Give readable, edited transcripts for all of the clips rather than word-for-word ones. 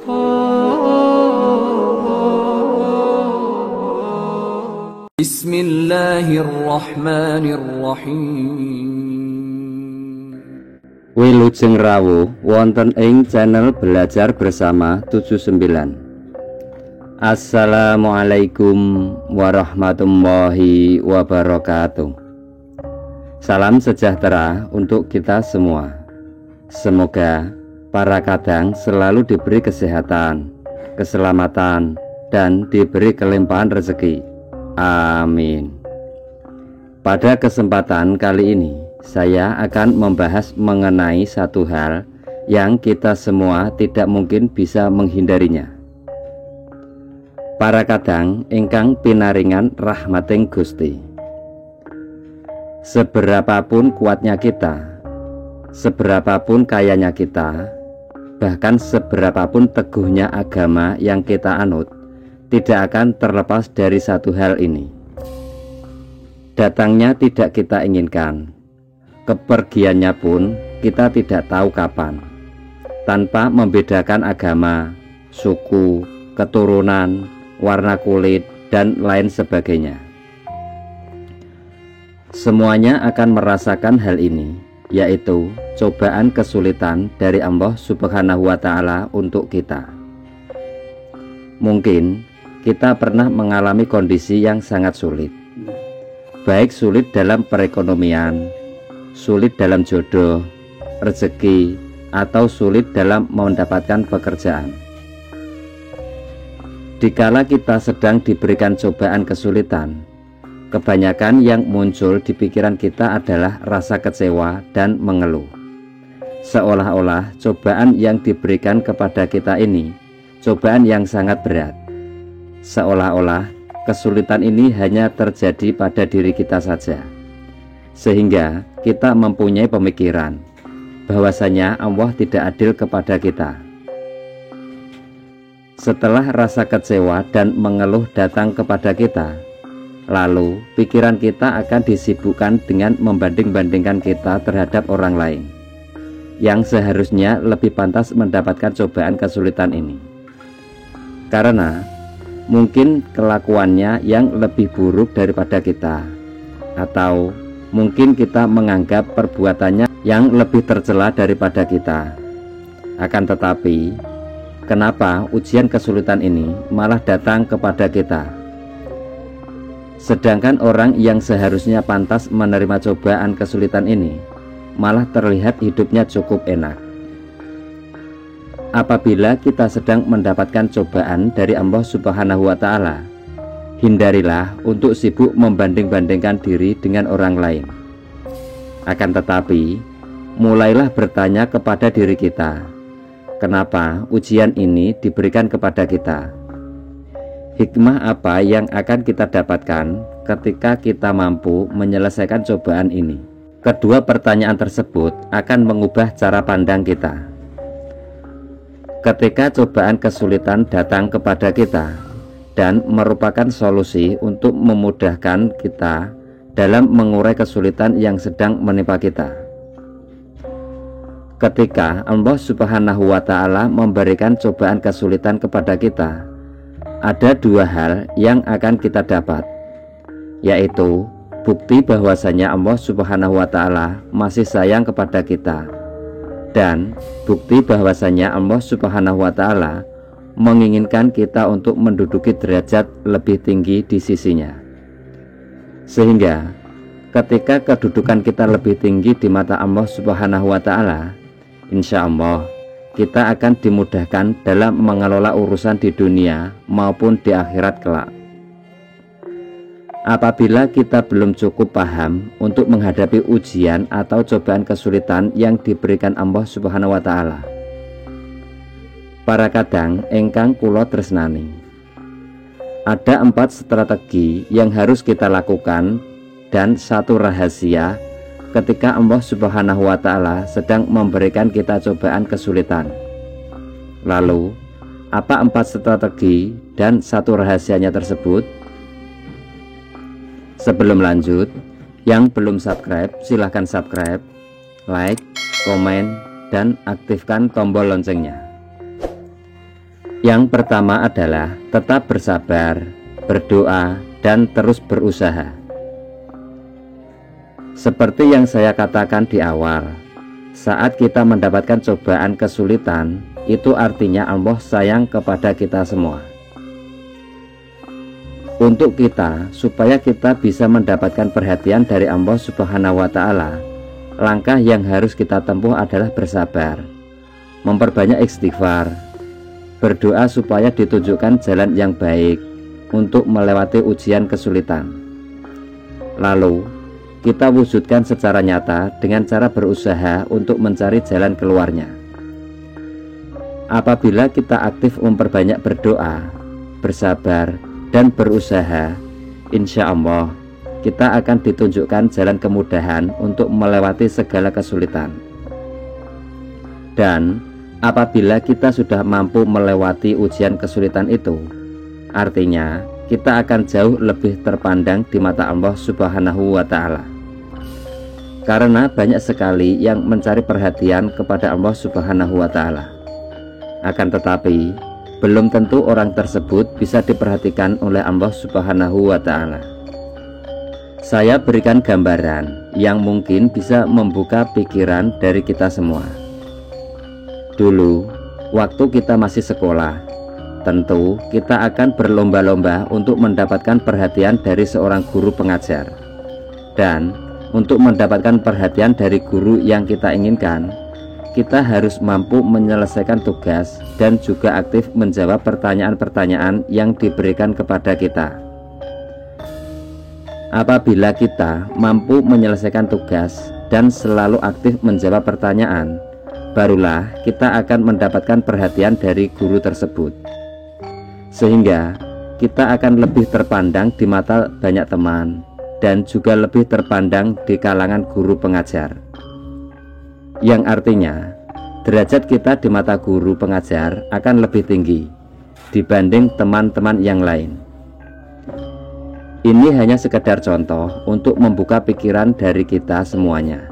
Bismillahirrahmanirrahim. Wilujeng rawuh wonten ing channel Belajar Bersama 79. Assalamualaikum warahmatullahi wabarakatuh. Salam sejahtera untuk kita semua. Semoga para kadang selalu diberi kesehatan, keselamatan, dan diberi kelimpahan rezeki. Amin. Pada kesempatan kali ini saya akan membahas mengenai satu hal yang kita semua tidak mungkin bisa menghindarinya. Para kadang ingkang pinaringan rahmating Gusti. Seberapapun kuatnya kita, seberapapun kayanya kita, bahkan seberapapun teguhnya agama yang kita anut, tidak akan terlepas dari satu hal ini. Datangnya tidak kita inginkan, kepergiannya pun kita tidak tahu kapan, tanpa membedakan agama, suku, keturunan, warna kulit, dan lain sebagainya. Semuanya akan merasakan hal ini, yaitu cobaan kesulitan dari Allah Subhanahu wa Ta'ala untuk kita. Mungkin kita pernah mengalami kondisi yang sangat sulit, baik sulit dalam perekonomian, sulit dalam jodoh, rezeki, atau sulit dalam mendapatkan pekerjaan. Dikala kita sedang diberikan cobaan kesulitan, kebanyakan yang muncul di pikiran kita adalah rasa kecewa dan mengeluh. Seolah-olah cobaan yang diberikan kepada kita ini cobaan yang sangat berat. Seolah-olah kesulitan ini hanya terjadi pada diri kita saja, sehingga kita mempunyai pemikiran bahwasanya Allah tidak adil kepada kita. Setelah rasa kecewa dan mengeluh datang kepada kita, lalu pikiran kita akan disibukkan dengan membanding-bandingkan kita terhadap orang lain yang seharusnya lebih pantas mendapatkan cobaan kesulitan ini, karena mungkin kelakuannya yang lebih buruk daripada kita, atau mungkin kita menganggap perbuatannya yang lebih tercela daripada kita. Akan tetapi, kenapa ujian kesulitan ini malah datang kepada kita? Sedangkan orang yang seharusnya pantas menerima cobaan kesulitan ini malah terlihat hidupnya cukup enak. Apabila kita sedang mendapatkan cobaan dari Allah Subhanahu wa Ta'ala, hindarilah untuk sibuk membanding-bandingkan diri dengan orang lain. Akan tetapi, mulailah bertanya kepada diri kita, kenapa ujian ini diberikan kepada kita? Hikmah apa yang akan kita dapatkan ketika kita mampu menyelesaikan cobaan ini? Kedua pertanyaan tersebut akan mengubah cara pandang kita. Ketika cobaan kesulitan datang kepada kita dan merupakan solusi untuk memudahkan kita dalam mengurai kesulitan yang sedang menimpa kita. Ketika Allah Subhanahu wa Ta'ala memberikan cobaan kesulitan kepada kita, ada dua hal yang akan kita dapat, yaitu bukti bahwasanya Allah Subhanahu wa Ta'ala masih sayang kepada kita, dan bukti bahwasanya Allah Subhanahu wa Ta'ala menginginkan kita untuk menduduki derajat lebih tinggi di sisinya. Sehingga ketika kedudukan kita lebih tinggi di mata Allah Subhanahu wa Ta'ala, insya Allah kita akan dimudahkan dalam mengelola urusan di dunia maupun di akhirat kelak. Apabila kita belum cukup paham untuk menghadapi ujian atau cobaan kesulitan yang diberikan Allah Subhanahu wa Ta'ala, para kadang ingkang kula tresnani, ada 4 strategi yang harus kita lakukan dan satu rahasia ketika Allah Subhanahu wa Ta'ala sedang memberikan kita cobaan kesulitan. Lalu, apa 4 strategi dan satu rahasianya tersebut? Sebelum lanjut, yang belum subscribe silahkan subscribe, like, komen, dan aktifkan tombol loncengnya. Yang pertama adalah tetap bersabar, berdoa, dan terus berusaha. Seperti yang saya katakan di awal, saat kita mendapatkan cobaan kesulitan, itu artinya Allah sayang kepada kita semua. Untuk kita, supaya kita bisa mendapatkan perhatian dari Allah Subhanahu wa Ta'ala, langkah yang harus kita tempuh adalah bersabar, memperbanyak istighfar, berdoa supaya ditunjukkan jalan yang baik untuk melewati ujian kesulitan. Lalu, kita wujudkan secara nyata dengan cara berusaha untuk mencari jalan keluarnya. Apabila kita aktif memperbanyak berdoa, bersabar, dan berusaha, insya Allah kita akan ditunjukkan jalan kemudahan untuk melewati segala kesulitan. Dan apabila kita sudah mampu melewati ujian kesulitan itu, artinya kita akan jauh lebih terpandang di mata Allah Subhanahu wa Ta'ala. Karena banyak sekali yang mencari perhatian kepada Allah Subhanahu wa Ta'ala. Akan tetapi belum tentu orang tersebut bisa diperhatikan oleh Allah Subhanahu wa Ta'ala. Saya berikan gambaran yang mungkin bisa membuka pikiran dari kita semua. Dulu, waktu kita masih sekolah, tentu kita akan berlomba-lomba untuk mendapatkan perhatian dari seorang guru pengajar. Dan untuk mendapatkan perhatian dari guru yang kita inginkan, kita harus mampu menyelesaikan tugas dan juga aktif menjawab pertanyaan-pertanyaan yang diberikan kepada kita. Apabila kita mampu menyelesaikan tugas dan selalu aktif menjawab pertanyaan, barulah kita akan mendapatkan perhatian dari guru tersebut. Sehingga kita akan lebih terpandang di mata banyak teman dan juga lebih terpandang di kalangan guru pengajar. Yang artinya derajat kita di mata guru pengajar akan lebih tinggi dibanding teman-teman yang lain. Ini hanya sekedar contoh untuk membuka pikiran dari kita semuanya,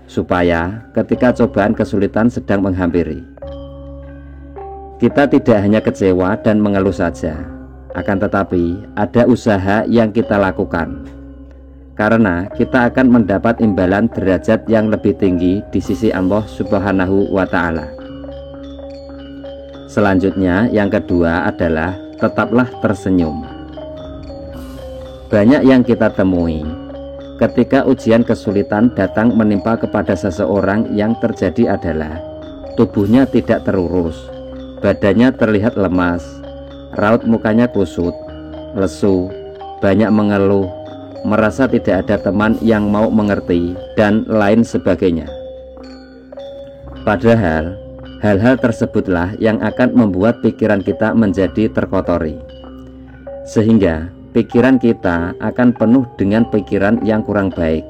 supaya ketika cobaan kesulitan sedang menghampiri, kita tidak hanya kecewa dan mengeluh saja, akan tetapi ada usaha yang kita lakukan. Karena kita akan mendapat imbalan derajat yang lebih tinggi di sisi Allah Subhanahu wa Ta'ala. Selanjutnya, yang kedua adalah tetaplah tersenyum. Banyak yang kita temui ketika ujian kesulitan datang menimpa kepada seseorang, yang terjadi adalah tubuhnya tidak terurus, badannya terlihat lemas, raut mukanya kusut, lesu, banyak mengeluh, merasa tidak ada teman yang mau mengerti, dan lain sebagainya. Padahal hal-hal tersebutlah yang akan membuat pikiran kita menjadi terkotori, sehingga pikiran kita akan penuh dengan pikiran yang kurang baik,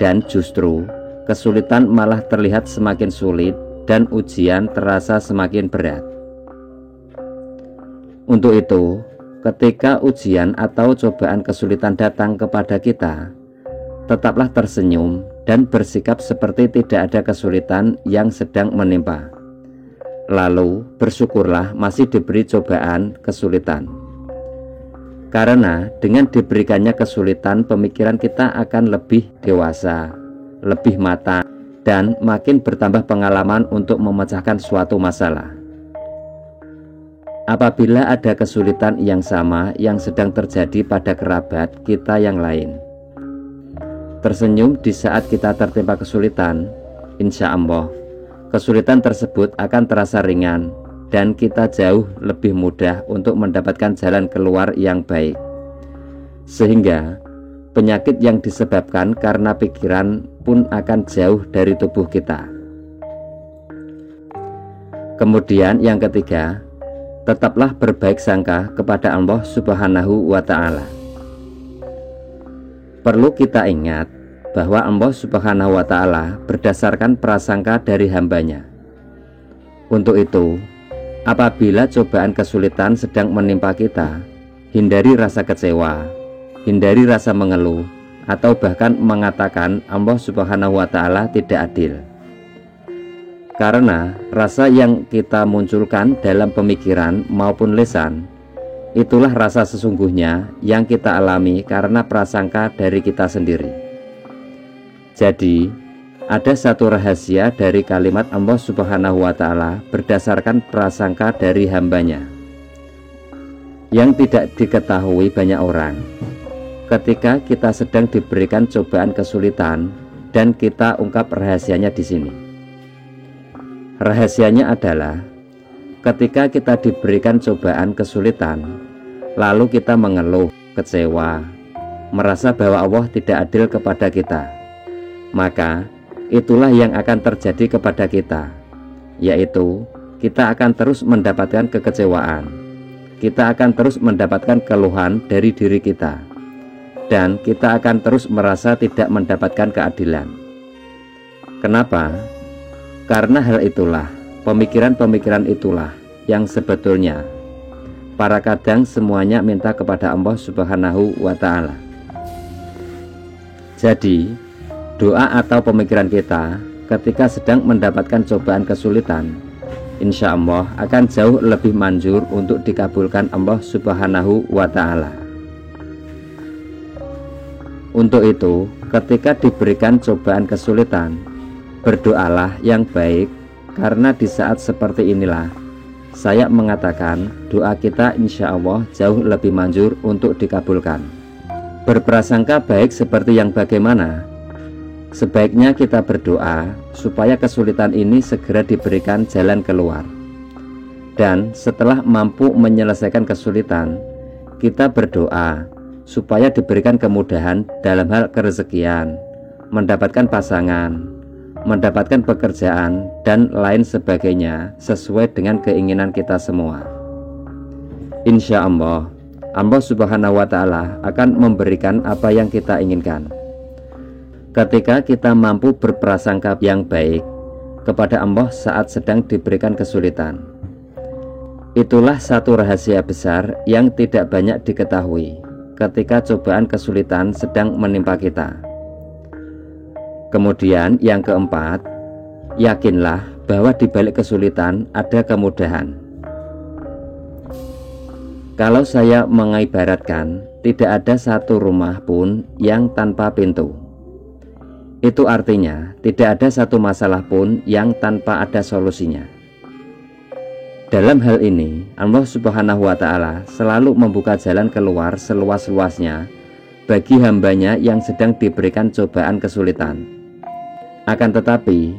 dan justru kesulitan malah terlihat semakin sulit dan ujian terasa semakin berat. Untuk itu, ketika ujian atau cobaan kesulitan datang kepada kita, tetaplah tersenyum dan bersikap seperti tidak ada kesulitan yang sedang menimpa. Lalu bersyukurlah masih diberi cobaan kesulitan. Karena dengan diberikannya kesulitan, pemikiran kita akan lebih dewasa, lebih matang, dan makin bertambah pengalaman untuk memecahkan suatu masalah. Apabila ada kesulitan yang sama yang sedang terjadi pada kerabat kita yang lain, tersenyum di saat kita tertimpa kesulitan, insya Allah kesulitan tersebut akan terasa ringan dan kita jauh lebih mudah untuk mendapatkan jalan keluar yang baik, sehingga penyakit yang disebabkan karena pikiran pun akan jauh dari tubuh kita. Kemudian yang ketiga, tetaplah berbaik sangka kepada Allah Subhanahu wa Ta'ala. Perlu kita ingat bahwa Allah Subhanahu wa Ta'ala berdasarkan prasangka dari hambanya. Untuk itu, apabila cobaan kesulitan sedang menimpa kita, hindari rasa kecewa, hindari rasa mengeluh, atau bahkan mengatakan Allah Subhanahu wa Ta'ala tidak adil. Karena rasa yang kita munculkan dalam pemikiran maupun lisan, itulah rasa sesungguhnya yang kita alami karena prasangka dari kita sendiri. Jadi, ada satu rahasia dari kalimat Allah Subhanahu wa Ta'ala berdasarkan prasangka dari hambanya yang tidak diketahui banyak orang. Ketika kita sedang diberikan cobaan kesulitan, dan kita ungkap rahasianya di sini. Rahasianya adalah ketika kita diberikan cobaan kesulitan, lalu kita mengeluh, kecewa, merasa bahwa Allah tidak adil kepada kita, maka itulah yang akan terjadi kepada kita, yaitu kita akan terus mendapatkan kekecewaan, kita akan terus mendapatkan keluhan dari diri kita, dan kita akan terus merasa tidak mendapatkan keadilan. Kenapa? Karena hal itulah, pemikiran-pemikiran itulah yang sebetulnya para kadang semuanya minta kepada Allah Subhanahu wa Ta'ala. Jadi, doa atau pemikiran kita ketika sedang mendapatkan cobaan kesulitan, insya Allah akan jauh lebih manjur untuk dikabulkan Allah Subhanahu wa Ta'ala. Untuk itu, ketika diberikan cobaan kesulitan, berdoalah yang baik, karena di saat seperti inilah saya mengatakan doa kita insya Allah jauh lebih manjur untuk dikabulkan. Berprasangka baik seperti yang bagaimana? Sebaiknya kita berdoa supaya kesulitan ini segera diberikan jalan keluar. Dan setelah mampu menyelesaikan kesulitan, kita berdoa supaya diberikan kemudahan dalam hal kerezekian, mendapatkan pasangan, mendapatkan pekerjaan, dan lain sebagainya sesuai dengan keinginan kita semua. Insya Allah, Allah Subhanahu wa Ta'ala akan memberikan apa yang kita inginkan. Ketika kita mampu berprasangka yang baik kepada Allah saat sedang diberikan kesulitan, itulah satu rahasia besar yang tidak banyak diketahui ketika cobaan kesulitan sedang menimpa kita. Kemudian yang keempat, yakinlah bahwa di balik kesulitan ada kemudahan. Kalau saya mengibaratkan, tidak ada satu rumah pun yang tanpa pintu. Itu artinya tidak ada satu masalah pun yang tanpa ada solusinya. Dalam hal ini, Allah Subhanahu wa Ta'ala selalu membuka jalan keluar seluas-luasnya bagi hambanya yang sedang diberikan cobaan kesulitan. Akan tetapi,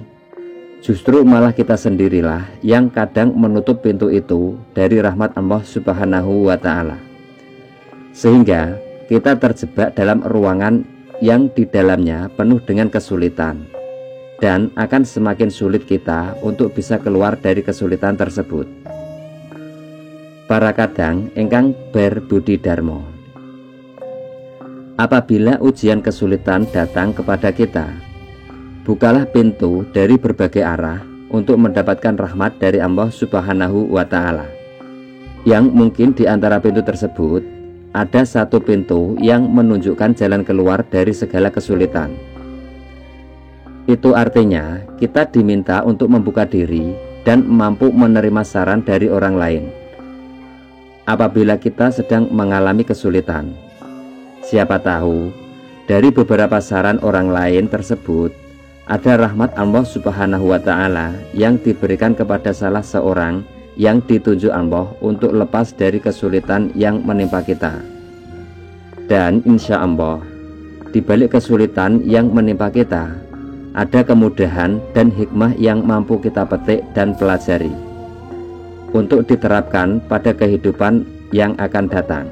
justru malah kita sendirilah yang kadang menutup pintu itu dari rahmat Allah Subhanahu wa Ta'ala, sehingga kita terjebak dalam ruangan yang di dalamnya penuh dengan kesulitan, dan akan semakin sulit kita untuk bisa keluar dari kesulitan tersebut. Para kadang ingkang berbudi dharma, apabila ujian kesulitan datang kepada kita, bukalah pintu dari berbagai arah untuk mendapatkan rahmat dari Allah Subhanahu wa Ta'ala. Yang mungkin di antara pintu tersebut ada satu pintu yang menunjukkan jalan keluar dari segala kesulitan. Itu artinya kita diminta untuk membuka diri dan mampu menerima saran dari orang lain. Apabila kita sedang mengalami kesulitan, siapa tahu dari beberapa saran orang lain tersebut ada rahmat Allah Subhanahu wa Ta'ala yang diberikan kepada salah seorang yang ditunjuk Allah untuk lepas dari kesulitan yang menimpa kita. Dan insya Allah, di balik kesulitan yang menimpa kita ada kemudahan dan hikmah yang mampu kita petik dan pelajari untuk diterapkan pada kehidupan yang akan datang.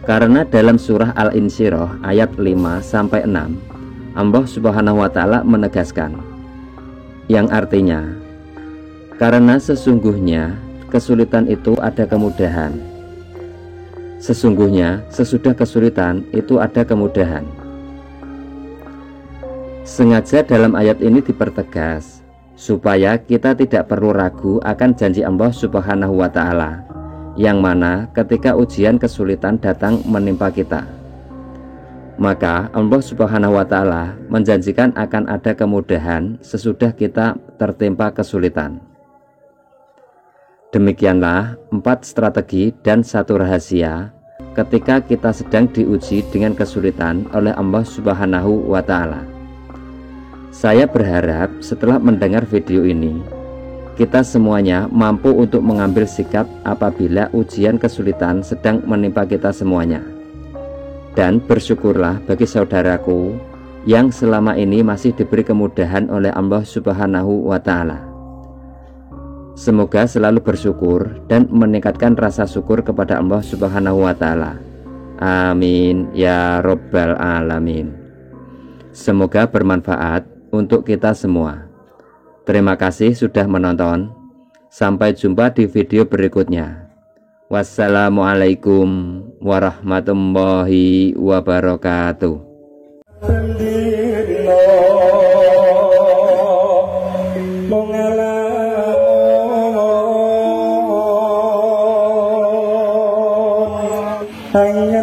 Karena dalam surah Al-Insyirah ayat 5-6, Allah Subhanahu wa Ta'ala menegaskan, yang artinya, karena sesungguhnya kesulitan itu ada kemudahan. Sesungguhnya sesudah kesulitan itu ada kemudahan. Sengaja dalam ayat ini dipertegas supaya kita tidak perlu ragu akan janji Allah Subhanahu wa Ta'ala, yang mana ketika ujian kesulitan datang menimpa kita, maka Allah Subhanahu wa Ta'ala menjanjikan akan ada kemudahan sesudah kita tertimpa kesulitan. Demikianlah 4 strategi dan 1 rahasia ketika kita sedang diuji dengan kesulitan oleh Allah Subhanahu wa Ta'ala. Saya berharap setelah mendengar video ini, kita semuanya mampu untuk mengambil sikap apabila ujian kesulitan sedang menimpa kita semuanya. Dan bersyukurlah bagi saudaraku yang selama ini masih diberi kemudahan oleh Allah Subhanahu wa Ta'ala. Semoga selalu bersyukur dan meningkatkan rasa syukur kepada Allah Subhanahu wa Ta'ala. Amin ya Rabbal Alamin. Semoga bermanfaat untuk kita semua. Terima kasih sudah menonton. Sampai jumpa di video berikutnya. Wassalamualaikum warahmatullahi wabarakatuh. Hanya